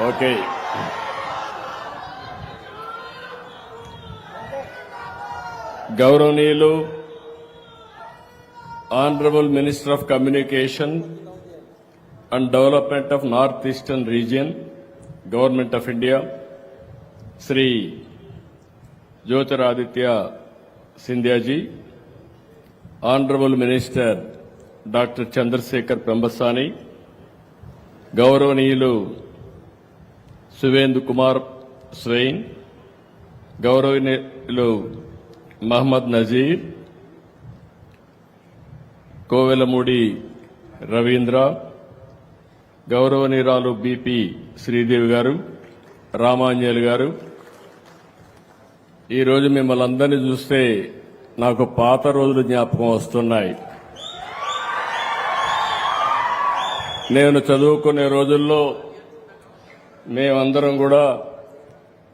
Okay. గౌరవనీయులు honourable minister of communication and development of north eastern region, government of India, Shri Jyotiraditya సింధియాజీ, honourable minister doctor Chandrashekhar Pemmasani, గౌరవనీయులు సువేందు కుమార్ స్వెయిన్, గౌరవనీయులు మహమ్మద్ నజీర్, కోవెలమూడి రవీంద్ర, గౌరవనీయురాలు B P Sridevi గారు, రామాంజలి గారు, ఈరోజు మిమ్మల్ని అందరినీ చూస్తే నాకు పాత రోజులు జ్ఞాపకం వస్తున్నాయి. నేను చదువుకునే రోజుల్లో మేమందరం కూడా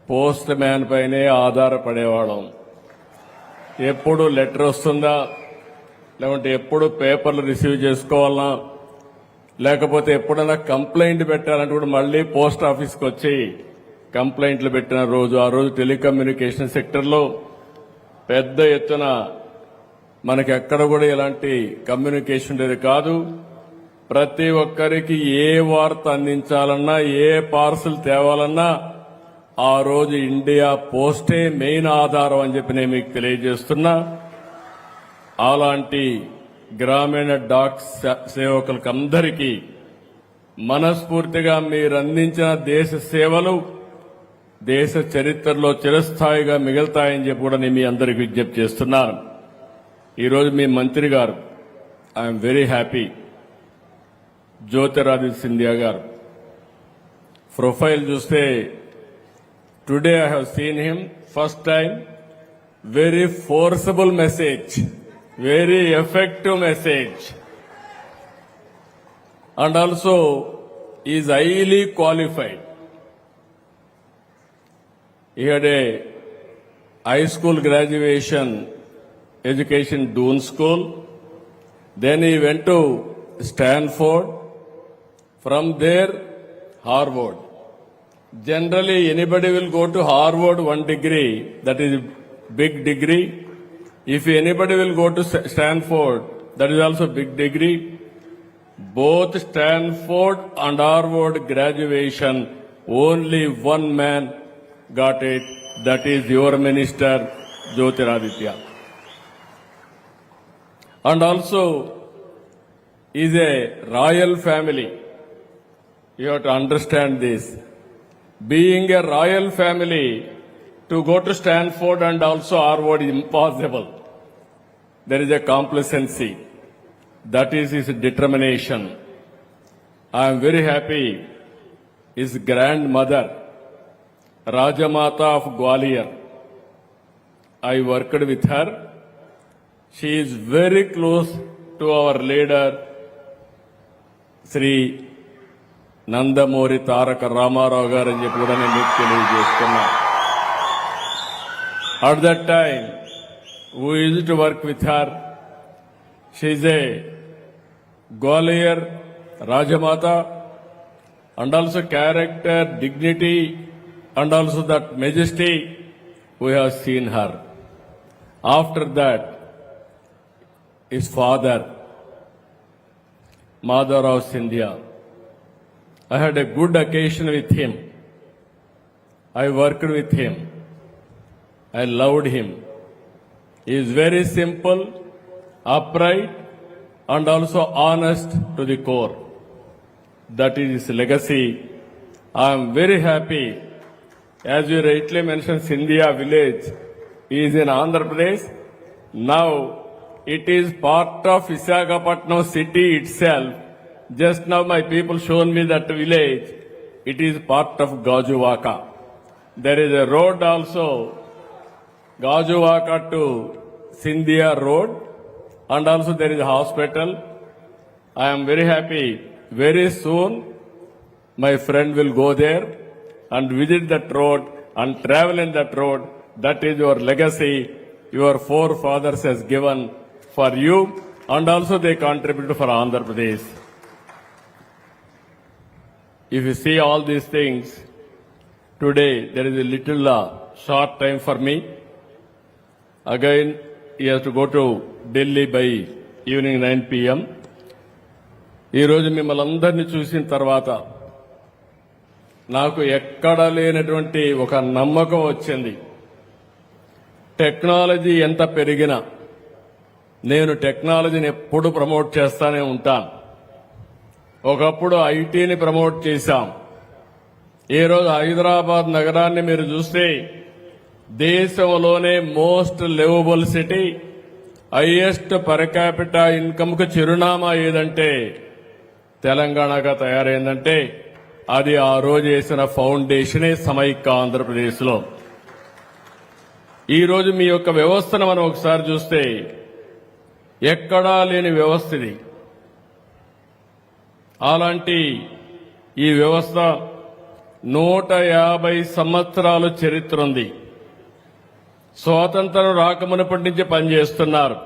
పోస్ట్ మ్యాన్ పైనే ఆధారపడేవాళ్ళం. ఎప్పుడు లెటర్ వస్తుందా, లేకుంటే ఎప్పుడు పేపర్లు రిసీవ్ చేసుకోవాలన్నా, లేకపోతే ఎప్పుడైనా కంప్లైంట్ పెట్టాలంటే కూడా మళ్లీ పోస్ట్ ఆఫీస్కి వచ్చి కంప్లైంట్లు పెట్టిన రోజు. ఆ రోజు టెలికమ్యూనికేషన్ సెక్టర్లో పెద్ద ఎత్తున మనకి ఎక్కడ కూడా ఇలాంటి కమ్యూనికేషన్ ఉండేది కాదు. ప్రతి ఒక్కరికి ఏ వార్త అందించాలన్నా, ఏ పార్సల్ తేవాలన్నా ఆ రోజు ఇండియా పోస్టే మెయిన్ ఆధారం అని చెప్పి నేను మీకు తెలియజేస్తున్నా. అలాంటి గ్రామీణ డాక్ సేవకులకు అందరికీ మనస్ఫూర్తిగా మీరు అందించిన దేశ సేవలు దేశ చరిత్రలో చిరస్థాయిగా మిగులుతాయని చెప్పి కూడా నేను మీ అందరికీ విజ్ఞప్తి చేస్తున్నాను. ఈరోజు మీ మంత్రి గారు, I'm very happy, Jyotiraditya Scindia గారు ప్రొఫైల్ చూస్తే today I have seen him first time. Very forcible message, very effective message, and also is highly qualified. He had a high school graduation education Doon School, then he went to Stanford, from there Harvard. Generally anybody will go to Harvard one degree, that is big degree. If anybody will go to Stanford, that is also big degree. Both Stanford and Harvard graduation, only one man got it, that is your minister, Jyotiraditya. And also is a royal family. You have to understand this. Being a royal family, to go to Stanford and also Harvard is impossible. There is a complacency. That is his determination. I am very happy. His grandmother, Rajamata of Gwalior, I worked with her. She is very close to our leader, Sri Nandamuri Taraka Ramarao garu అని చెప్పి కూడా నేను మీకు తెలియజేస్తున్నా. At that time, we used to work with her. She is a Gwalior Rajamata, and also character, dignity, and also that majesty, we have seen her. After that, his father, Madhavrao Scindia, I had a good occasion with him. I worked with him. I loved him. He is very simple, upright, and also honest to the core. That is his legacy. I am very happy. As you rightly mentioned, Scindia village is in Andhra Pradesh. Now it is part of Visakhapatnam city itself. Just now my people shown me that village. It is part of Gajuvaka. There is a road also, Gajuvaka to Scindia Road, and also there is a hospital. I am very happy. Very soon my friend will go there and visit that road and travel in that road. That is your legacy. Your forefathers has given for you, and also they contribute for Andhra Pradesh. if you see all these things, today there is a little short time for me. Again, he has to go to Delhi by evening 9 p.m. ఈ రోజు మిమ్మల్ని అందరినీ చూసిన తర్వాత నాకు ఎక్కడ లేనటువంటి ఒక నమ్మకం వచ్చింది. టెక్నాలజీ ఎంత పెరిగినా నేను టెక్నాలజీని ఎప్పుడు ప్రమోట్ చేస్తానే ఉంటాను. ఒకప్పుడు ఐటీని ప్రమోట్ చేశాం. ఈ రోజు హైదరాబాద్ నగరాన్ని మీరు చూస్తే దేశంలోనే most liveable city, highest per capita income కు చిరునామా ఏదంటే తెలంగాణగా తయారైందంటే అది ఆ రోజు వేసిన ఫౌండేషనే సమైక్య ఆంధ్రప్రదేశ్ లో. ఈ రోజు మీ యొక్క వ్యవస్థను మనం ఒకసారి చూస్తే ఎక్కడా లేని వ్యవస్థ ఇది. అలాంటి ఈ వ్యవస్థ 150 సంవత్సరాలు చరిత్ర ఉంది. స్వాతంత్రం రాకమునప్పటి నుంచి పనిచేస్తున్నారు.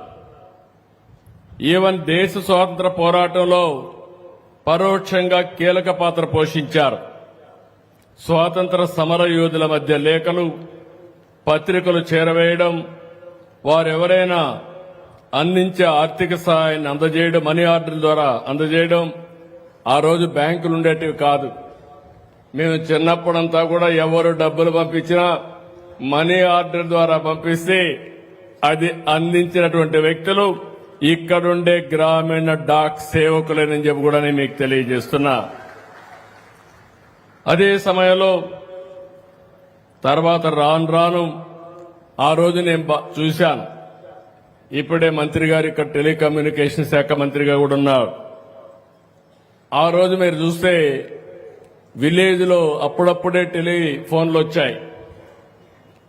ఈవెన్ దేశ స్వాతంత్ర పోరాటంలో పరోక్షంగా కీలక పాత్ర పోషించారు. స్వాతంత్ర సమర యోధుల మధ్య లేఖలు, పత్రికలు చేరవేయడం, వారెవరైనా అందించే ఆర్థిక సహాయాన్ని అందజేయడం, మనీ ఆర్డర్ ద్వారా అందజేయడం. ఆ రోజు బ్యాంకులు ఉండేటివి కాదు. మేము చిన్నప్పుడంతా కూడా ఎవరు డబ్బులు పంపించినా మనీ ఆర్డర్ ద్వారా పంపిస్తే అది అందించినటువంటి వ్యక్తులు ఇక్కడుండే గ్రామీణ డాక్ సేవకులేనని చెప్పి కూడా నేను మీకు తెలియజేస్తున్నా. అదే సమయంలో తర్వాత రాను ఆ రోజు నేను చూశాను. ఇప్పుడే మంత్రి గారు ఇక్కడ టెలికమ్యూనికేషన్ శాఖ మంత్రిగా కూడా ఉన్నారు. ఆ రోజు మీరు చూస్తే విలేజ్ లో అప్పుడప్పుడే టెలిఫోన్లు వచ్చాయి.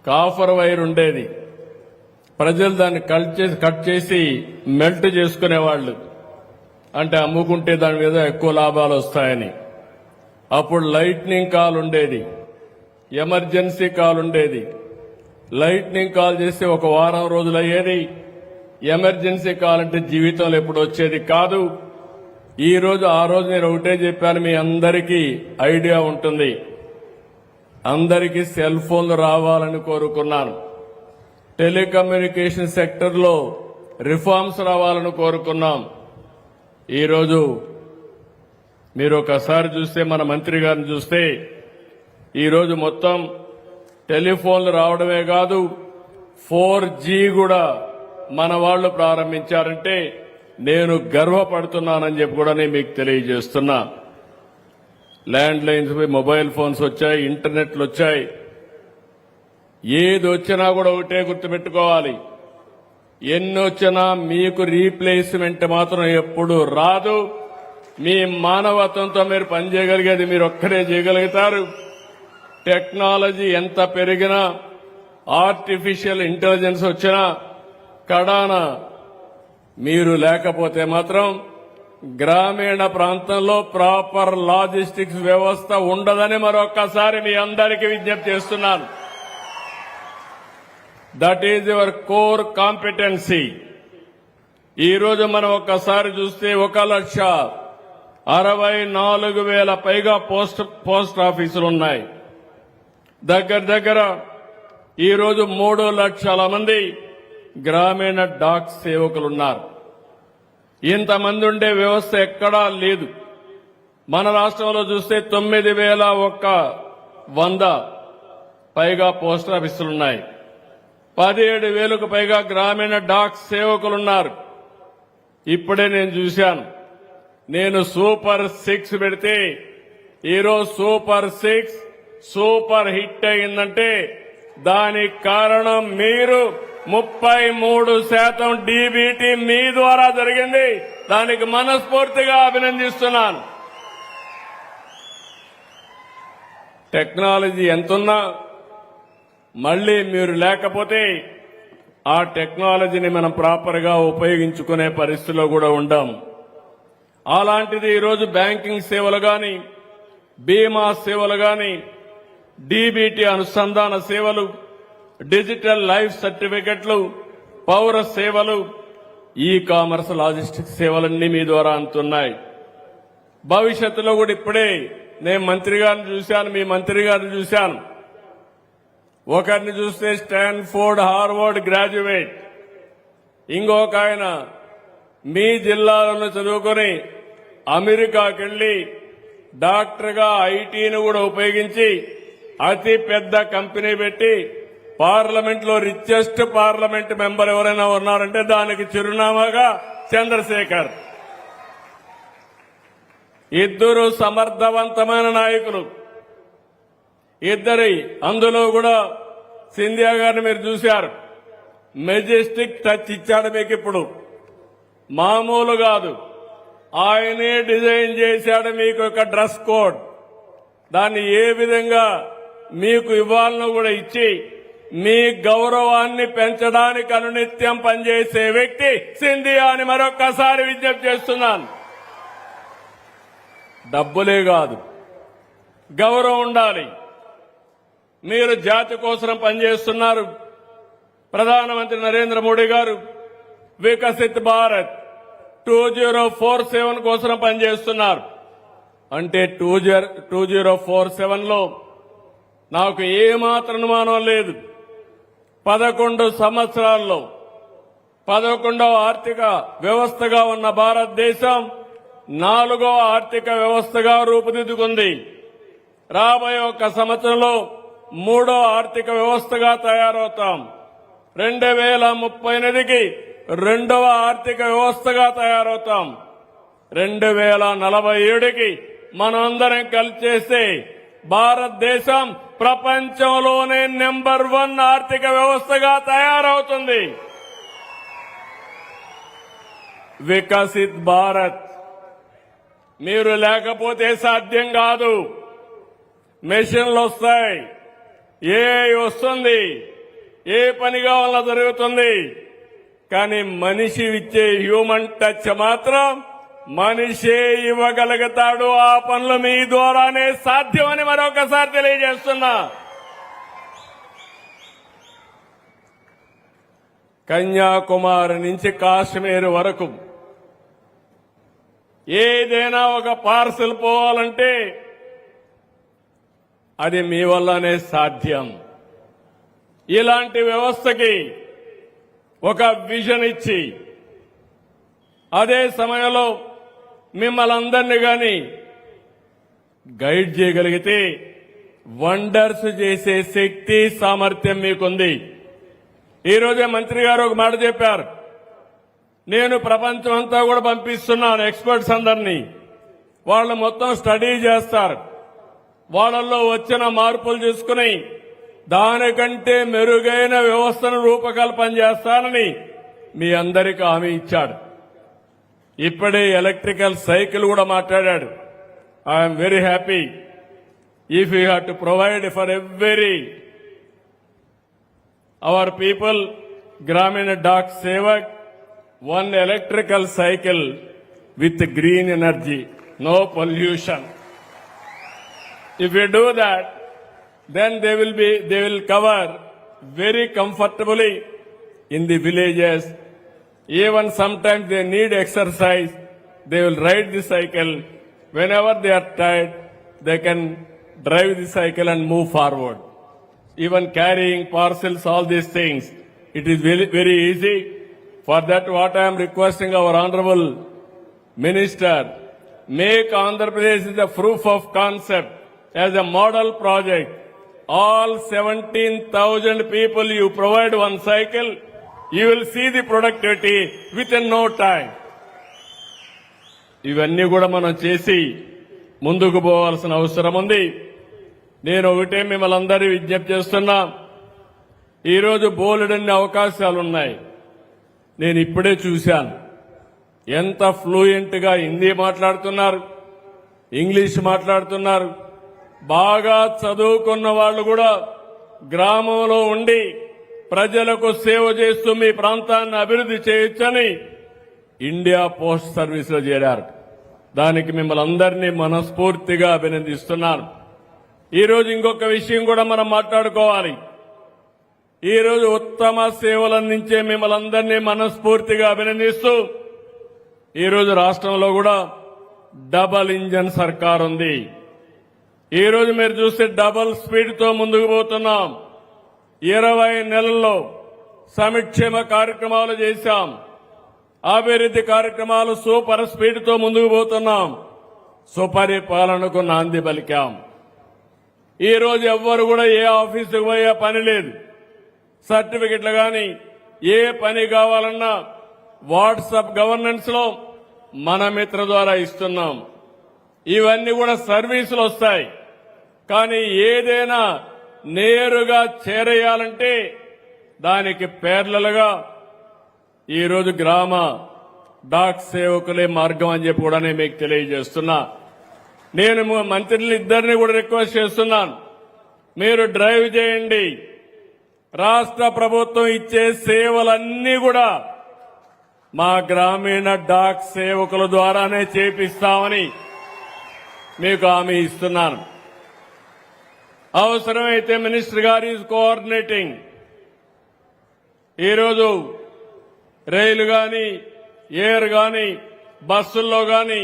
కాఫర్ వైర్ ఉండేది. ప్రజలు దాన్ని కట్ చేసి మెల్ట్ చేసుకునేవాళ్లు. అంటే అమ్ముకుంటే దాని మీద ఎక్కువ లాభాలు వస్తాయని. అప్పుడు లైట్నింగ్ కాల్ ఉండేది, ఎమర్జెన్సీ కాల్ ఉండేది. లైట్నింగ్ కాల్ చేస్తే ఒక వారం రోజులు అయ్యేది. ఎమర్జెన్సీ కాల్ అంటే జీవితంలో ఎప్పుడు వచ్చేది కాదు. ఆ రోజు నేను ఒకటే చెప్పాను, మీ అందరికీ ఐడియా ఉంటుంది. అందరికీ సెల్ ఫోన్లు రావాలని కోరుకున్నాను. టెలికమ్యూనికేషన్ సెక్టర్ లో రిఫార్మ్స్ రావాలని కోరుకున్నాం. ఈరోజు మీరు ఒకసారి చూస్తే, మన మంత్రి గారిని చూస్తే, ఈరోజు మొత్తం టెలిఫోన్లు రావడమే కాదు 4G కూడా మన వాళ్లు ప్రారంభించారంటే నేను గర్వపడుతున్నానని చెప్పి కూడా నేను మీకు తెలియజేస్తున్నా. ల్యాండ్ లైన్స్, మొబైల్ ఫోన్స్ వచ్చాయి, ఇంటర్నెట్లు వచ్చాయి. ఏది వచ్చినా కూడా ఒకటే గుర్తుపెట్టుకోవాలి, ఎన్ని వచ్చినా మీకు రీప్లేస్మెంట్ మాత్రం ఎప్పుడు రాదు. మీ మానవత్వంతో మీరు పనిచేయగలిగేది మీరు ఒక్కరే చేయగలుగుతారు. టెక్నాలజీ ఎంత పెరిగినా, ఆర్టిఫిషియల్ ఇంటెలిజెన్స్ వచ్చినా, కడాన మీరు లేకపోతే మాత్రం గ్రామీణ ప్రాంతంలో ప్రాపర్ లాజిస్టిక్స్ వ్యవస్థ ఉండదని మరొక్కసారి మీ అందరికీ విజ్ఞప్తి చేస్తున్నాను. That is your core competency. ఈ రోజు మనం ఒక్కసారి చూస్తే 1,64,000 పైగా పోస్ట్ ఆఫీసులు ఉన్నాయి. దగ్గర ఈ రోజు 3 లక్షల మంది గ్రామీణ డాక్ సేవకులున్నారు. ఇంతమంది ఉండే వ్యవస్థ ఎక్కడా లేదు. మన రాష్ట్రంలో చూస్తే 9,100 పైగా పోస్ట్ ఆఫీసులున్నాయి. 17,000కు పైగా గ్రామీణ డాక్ సేవకులున్నారు. ఇప్పుడే నేను చూశాను. నేను సూపర్ 6 పెడితే ఈరోజు సూపర్ 6 సూపర్ హిట్ అయిందంటే దానికి కారణం మీరు. 33% డీబీటీ మీ ద్వారా జరిగింది. దానికి మనస్ఫూర్తిగా అభినందిస్తున్నాను. టెక్నాలజీ ఎంతున్నా మళ్లీ మీరు లేకపోతే ఆ టెక్నాలజీని మనం ప్రాపర్ గా ఉపయోగించుకునే పరిస్థితిలో కూడా ఉండం. అలాంటిది ఈరోజు బ్యాంకింగ్ సేవలు గాని, బీమా సేవలు గాని, డీబీటీ అనుసంధాన సేవలు, డిజిటల్ లైఫ్ సర్టిఫికెట్లు, పౌర సేవలు, ఈ కామర్స్, లాజిస్టిక్స్ సేవలన్నీ మీ ద్వారా అందుతున్నాయి. భవిష్యత్తులో కూడా ఇప్పుడే నేను మంత్రి గారిని చూశాను, మీ మంత్రి గారిని చూశాను. ఒకరిని చూస్తే స్టాన్ఫోర్డ్ హార్వర్డ్ గ్రాడ్యుయేట్, ఇంకొక ఆయన మీ జిల్లాలను చదువుకొని అమెరికాకి వెళ్లి డాక్టర్గా ఐటీని కూడా ఉపయోగించి అతి పెద్ద కంపెనీ పెట్టి పార్లమెంట్ లో రిచెస్ట్ పార్లమెంట్ మెంబర్ ఎవరైనా ఉన్నారంటే దానికి చిరునామాగా చంద్రశేఖర్. ఇద్దరు సమర్థవంతమైన నాయకులు. ఇద్దరి అందులో కూడా సింధియా గారిని మీరు చూశారు. మెజెస్టిక్ టచ్ ఇచ్చాడు మీకు. ఇప్పుడు మామూలు కాదు, ఆయనే డిజైన్ చేశాడు మీకు ఒక డ్రెస్ కోడ్. దాన్ని ఏ విధంగా మీకు ఇవ్వాలను కూడా ఇచ్చి మీ గౌరవాన్ని పెంచడానికి అనునిత్యం పనిచేసే వ్యక్తి సింధియా అని మరొక్కసారి విజ్ఞప్తి చేస్తున్నాను. డబ్బులే కాదు, గౌరవం ఉండాలి. మీరు జాతి కోసం పనిచేస్తున్నారు. ప్రధానమంత్రి నరేంద్ర మోడీ గారు వికసిత్ భారత్ 2047 కోసం పనిచేస్తున్నారు. అంటే 2047 లో నాకు ఏమాత్రం అనుమానం లేదు, 11 సంవత్సరాల్లో 11వ ఆర్థిక వ్యవస్థగా ఉన్న భారతదేశం 4వ ఆర్థిక వ్యవస్థగా రూపుదిద్దుకుంది. రాబోయే 1 సంవత్సరంలో 3వ ఆర్థిక వ్యవస్థగా తయారవుతాం. 2038కి 2వ ఆర్థిక వ్యవస్థగా తయారవుతాం. 2047కి మనందరం కలిసి చేస్తే భారతదేశం ప్రపంచంలోనే నెంబర్ 1 ఆర్థిక వ్యవస్థగా తయారవుతుంది. వికసిత్ భారత్ మీరు లేకపోతే సాధ్యం కాదు. మెషిన్లు వస్తాయి, ఏఐ వస్తుంది, ఏ పని కావాలన్నా జరుగుతుంది. కానీ మనిషి ఇచ్చే హ్యూమన్ టచ్ మాత్రం మనిషే ఇవ్వగలుగుతాడు. ఆ పనులు మీ ద్వారానే సాధ్యమని మరొకసారి తెలియజేస్తున్నా. కన్యాకుమారి నుంచి కాశ్మీర్ వరకు ఏదైనా ఒక పార్సల్ పోవాలంటే అది మీ వల్లనే సాధ్యం. ఇలాంటి వ్యవస్థకి ఒక విజన్ ఇచ్చి అదే సమయంలో మిమ్మల్ని అందరినీ గాని గైడ్ చేయగలిగితే వండర్స్ చేసే శక్తి సామర్థ్యం మీకుంది. ఈ రోజే మంత్రి గారు ఒక మాట చెప్పారు. నేను ప్రపంచం అంతా కూడా పంపిస్తున్నాను ఎక్స్పర్ట్స్ అందరినీ. వాళ్ళు మొత్తం స్టడీ చేస్తారు. వాళ్ళల్లో వచ్చిన మార్పులు చూసుకుని దానికంటే మెరుగైన వ్యవస్థను రూపకల్పన చేస్తానని మీ అందరికీ హామీ ఇచ్చాడు. ఇప్పుడే ఎలక్ట్రికల్ సైకిల్ కూడా మాట్లాడాడు. I'm very happy. If you have to provide for every our people గ్రామీణ dock Sevak 1 electrical cycle with green energy, no pollution. If you do that, then they will cover very comfortably in the villages. Even sometimes they need exercise, they will ride the cycle. Whenever they are tired, they can drive the cycle and move forward. Even carrying parcels, all these things, it is very, very easy. For that, what I am requesting our Honorable Minister, make Andhra Pradesh the proof of concept as a model project. All 17,000 people you provide 1 cycle, you will see the productivity within no time. ఇవన్నీ కూడా మనం చేసి ముందుకు పోవాల్సిన అవసరం ఉంది. నేను ఒకటే మిమ్మల్ని అందరి విజ్ఞప్తి చేస్తున్నా. ఈరోజు బోలెడన్ని అవకాశాలున్నాయి. నేను ఇప్పుడే చూశాను ఎంత ఫ్లూయెంట్ గా హిందీ మాట్లాడుతున్నారు, ఇంగ్లీష్ మాట్లాడుతున్నారు. బాగా చదువుకున్న వాళ్ళు కూడా గ్రామంలో ఉండి ప్రజలకు సేవ చేస్తూ మీ ప్రాంతాన్ని అభివృద్ధి చేయొచ్చని ఇండియా పోస్ట్ సర్వీస్ లో చేరారు. దానికి మిమ్మల్ని అందరినీ మనస్ఫూర్తిగా అభినందిస్తున్నాను. ఈరోజు ఇంకొక విషయం కూడా మనం మాట్లాడుకోవాలి. ఈ రోజు ఉత్తమ సేవలు అందించే మిమ్మల్ని అందరినీ మనస్ఫూర్తిగా అభినందిస్తూ ఈ రోజు రాష్ట్రంలో కూడా డబల్ ఇంజన్ సర్కార్ ఉంది. ఈ రోజు మీరు చూస్తే డబుల్ స్పీడ్ తో ముందుకు పోతున్నాం. 20 నెలల్లో సంక్షేమ కార్యక్రమాలు చేశాం. అభివృద్ధి కార్యక్రమాలు సూపర్ స్పీడ్ తో ముందుకు పోతున్నాం. సుపరిపాలనకు నాంది పలికాం. ఈ రోజు ఎవ్వరు కూడా ఏ ఆఫీసుకు పోయే పని లేదు. సర్టిఫికెట్లు గాని ఏ పని కావాలన్నా వాట్సాప్ గవర్నెన్స్ లో మన మిత్ర ద్వారా ఇస్తున్నాం. ఇవన్నీ కూడా సర్వీసులు వస్తాయి. కానీ ఏదైనా నేరుగా చేరేయాలంటే దానికి పేర్లలుగా ఈరోజు గ్రామ డాక్ సేవకులే మార్గం అని చెప్పి కూడా నేను మీకు తెలియజేస్తున్నా. నేను మంత్రులు ఇద్దరిని కూడా రిక్వెస్ట్ చేస్తున్నాను. మీరు డ్రైవ్ చేయండి. రాష్ట్ర ప్రభుత్వం ఇచ్చే సేవలన్నీ కూడా మా గ్రామీణ డాక్ సేవకుల ద్వారానే చేపిస్తామని మీకు హామీ ఇస్తున్నాను. అవసరమైతే మినిస్టర్ గారు ఈజ్ కోఆర్డినేటింగ్. ఈరోజు రైలు గాని ఎయిర్ గాని బస్సుల్లో గాని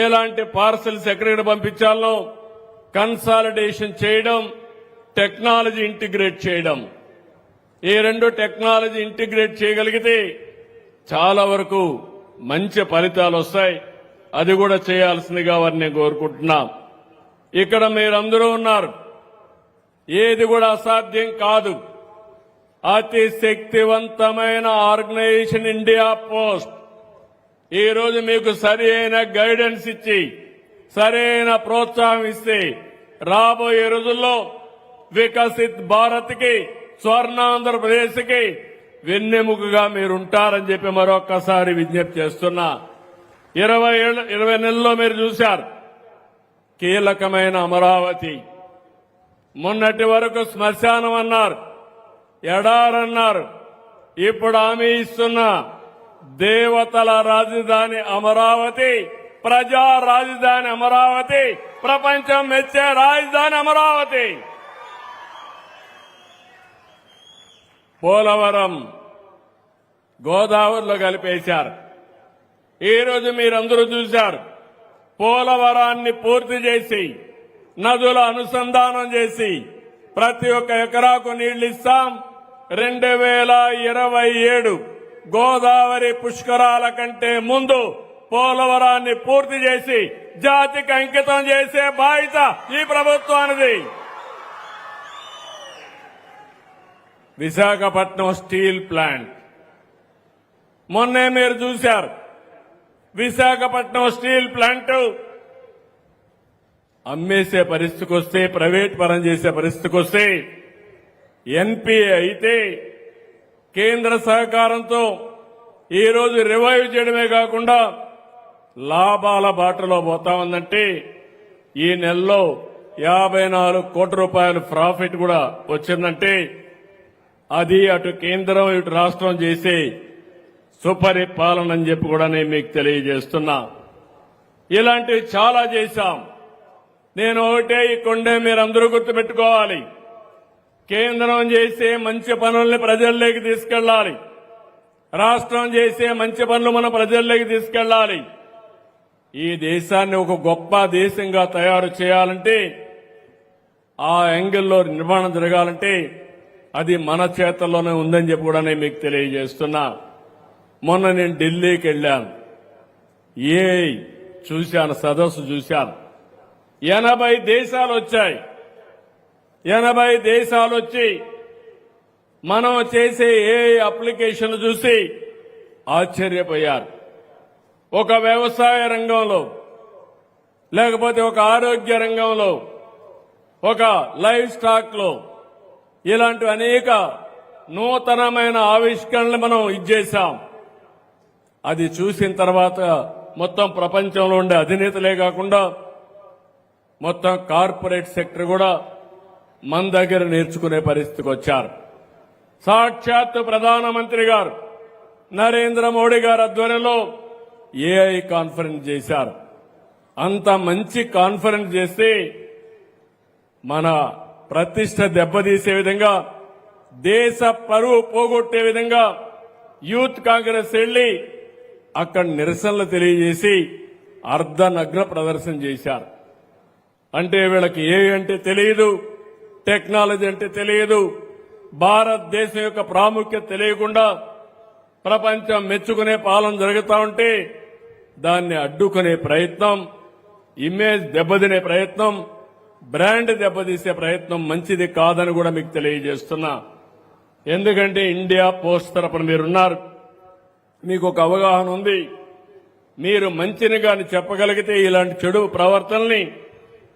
ఎలాంటి పార్సల్స్ ఎక్కడికి పంపించాలో కన్సాలిడేషన్ చేయడం, టెక్నాలజీ ఇంటిగ్రేట్ చేయడం. ఈ రెండు టెక్నాలజీ ఇంటిగ్రేట్ చేయగలిగితే చాలా వరకు మంచి ఫలితాలు వస్తాయి. అది కూడా చేయాల్సిందిగా వారిని కోరుకుంటున్నాం. ఇక్కడ మీరందరూ ఉన్నారు. ఏది కూడా అసాధ్యం కాదు. అతి శక్తివంతమైన ఆర్గనైజేషన్ ఇండియా పోస్ట్ ఈ రోజు మీకు సరి అయిన గైడెన్స్ ఇచ్చి సరైన ప్రోత్సాహం ఇస్తే రాబోయే రోజుల్లో వికసిత్ భారత్ కి స్వర్ణాంధ్రప్రదేశ్ కి వెన్నెముకగా మీరుంటారని చెప్పి మరొక్కసారి విజ్ఞప్తి చేస్తున్నా. 20 నెలల్లో మీరు చూశారు కీలకమైన అమరావతి. మొన్నటి వరకు శ్మశానం అన్నారు, ఎడారన్నారు. ఇప్పుడు హామీ ఇస్తున్నా దేవతల రాజధాని అమరావతి, ప్రజా రాజధాని అమరావతి, ప్రపంచం మెచ్చే రాజధాని అమరావతి. పోలవరం గోదావరిలో కలిపేశారు. ఈ రోజు మీరందరూ చూశారు పోలవరాన్ని పూర్తి చేసి నదుల అనుసంధానం చేసి ప్రతి ఒక్క ఎకరాకు నీళ్లు ఇస్తాం. 2027 గోదావరి పుష్కరాల కంటే ముందు పోలవరాన్ని పూర్తి చేసి జాతికి అంకితం చేసే బాధ్యత ఈ ప్రభుత్వానిది. విశాఖపట్నం స్టీల్ ప్లాంట్ మొన్నే మీరు చూశారు. విశాఖపట్నం స్టీల్ ప్లాంట్ అమ్మేసే పరిస్థితికి వస్తే, ప్రైవేట్ పరం చేసే పరిస్థితికి వస్తే ఎన్పీఏ అయితే కేంద్ర సహకారంతో ఈ రోజు రివైవ్ చేయడమే కాకుండా లాభాల బాటలో పోతా ఉందంటే ఈ నెలలో 54 కోట్ల రూపాయల ప్రాఫిట్ కూడా వచ్చిందంటే అది అటు కేంద్రం ఇటు రాష్ట్రం చేసే సుపరిపాలన అని చెప్పి కూడా నేను మీకు తెలియజేస్తున్నా. ఇలాంటివి చాలా చేశాం. నేను ఒకటే ఈ కొండే మీరందరూ గుర్తుపెట్టుకోవాలి. కేంద్రం చేసే మంచి పనుల్ని ప్రజల్లోకి తీసుకెళ్లాలి. రాష్ట్రం చేసే మంచి పనులు మన ప్రజల్లోకి తీసుకెళ్లాలి. ఈ దేశాన్ని ఒక గొప్ప దేశంగా తయారు చేయాలంటే, ఆ యాంగిల్లో నిర్మాణం జరగాలంటే అది మన చేతుల్లోనే ఉందని చెప్పి కూడా నేను మీకు తెలియజేస్తున్నా. మొన్న నేను ఢిల్లీకి వెళ్ళాను. చూశాను, సదస్సు చూశాను. 80 దేశాలు వచ్చాయి. 80 దేశాలు వచ్చి మనం చేసే అప్లికేషన్లు చూసి ఆశ్చర్యపోయారు. ఒక వ్యవసాయ రంగంలో, లేకపోతే ఒక ఆరోగ్య రంగంలో, ఒక లైవ్ స్టాక్ లో ఇలాంటి అనేక నూతనమైన ఆవిష్కరణలు మనం ఇచ్చేశాం. అది చూసిన తర్వాత మొత్తం ప్రపంచంలో ఉండే అధినేతలే కాకుండా మొత్తం కార్పొరేట్ సెక్టర్ కూడా మన దగ్గర నేర్చుకునే పరిస్థితికి వచ్చారు. సాక్షాత్తు ప్రధానమంత్రి గారు నరేంద్ర మోడీ గారి ఆధ్వర్యంలో ఏఐ కాన్ఫరెన్స్ చేశారు. అంత మంచి కాన్ఫరెన్స్ చేస్తే మన ప్రతిష్ట దెబ్బతీసే విధంగా, దేశ పరువు పోగొట్టే విధంగా యూత్ కాంగ్రెస్ వెళ్లి అక్కడ నిరసనలు తెలియజేసి అర్ధనగ్న ప్రదర్శన చేశారు. అంటే వీళ్ళకి ఏ అంటే తెలియదు, టెక్నాలజీ అంటే తెలియదు, భారతదేశం యొక్క ప్రాముఖ్యత తెలియకుండా ప్రపంచం మెచ్చుకునే పాలన జరుగుతూ ఉంటే దాన్ని అడ్డుకునే ప్రయత్నం, ఇమేజ్ దెబ్బతినే ప్రయత్నం, బ్రాండ్ దెబ్బతీసే ప్రయత్నం మంచిది కాదని కూడా మీకు తెలియజేస్తున్నా. ఎందుకంటే ఇండియా పోస్ట్ తరపున మీరున్నారు, మీకు ఒక అవగాహన ఉంది. మీరు మంచిని గాని చెప్పగలిగితే ఇలాంటి చెడు ప్రవర్తనల్ని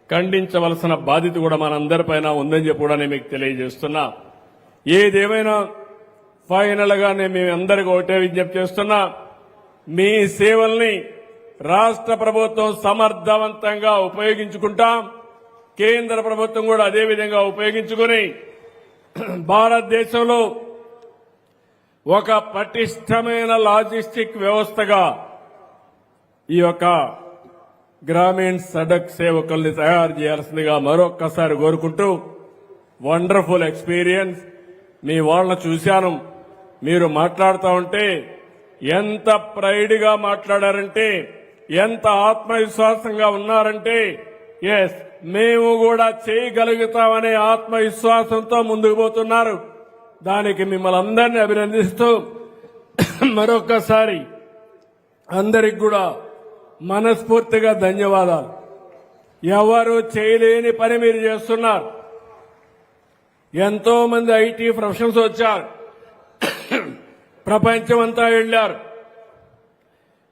ఖండించవలసిన బాధ్యత కూడా మనందరిపైన ఉందని చెప్పి కూడా నేను మీకు తెలియజేస్తున్నా. ఏదేమైనా ఫైనల్ గా నేను మీ అందరికీ ఒకటే విజ్ఞప్తి చేస్తున్నా, మీ సేవల్ని రాష్ట్ర ప్రభుత్వం సమర్థవంతంగా ఉపయోగించుకుంటాం, కేంద్ర ప్రభుత్వం కూడా అదే విధంగా ఉపయోగించుకుని భారతదేశంలో ఒక పటిష్టమైన లాజిస్టిక్ వ్యవస్థగా ఈ యొక్క గ్రామీణ సడక్ సేవకుల్ని తయారు చేయాల్సిందిగా మరొక్కసారి కోరుకుంటూ, వండర్ఫుల్ ఎక్స్పీరియన్స్. మీ వాళ్ళని చూశాను, మీరు మాట్లాడుతూ ఉంటే ఎంత ప్రైడ్గా మాట్లాడారంటే, ఎంత ఆత్మవిశ్వాసంగా ఉన్నారంటే, ఎస్ మేము కూడా చేయగలుగుతామనే ఆత్మవిశ్వాసంతో ముందుకు పోతున్నారు. దానికి మిమ్మల్ని అందరినీ అభినందిస్తూ మరొక్కసారి అందరికి కూడా మనస్ఫూర్తిగా ధన్యవాదాలు. ఎవరు చేయలేని పని మీరు చేస్తున్నారు. ఎంతో మంది ఐటీ ప్రొఫెషనల్స్ వచ్చారు, ప్రపంచమంతా వెళ్లారు.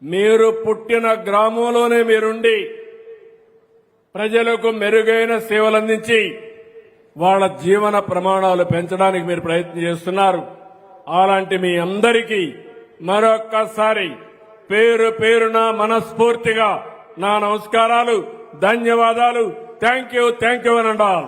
మీరు పుట్టిన గ్రామంలోనే మీరుండి ప్రజలకు మెరుగైన సేవలు అందించి వాళ్ళ జీవన ప్రమాణాలు పెంచడానికి మీరు ప్రయత్నం చేస్తున్నారు. అలాంటి మీ అందరికీ మరొక్కసారి పేరు పేరున మనస్ఫూర్తిగా నా నమస్కారాలు, ధన్యవాదాలు. థ్యాంక్ యూ అని అంటారు.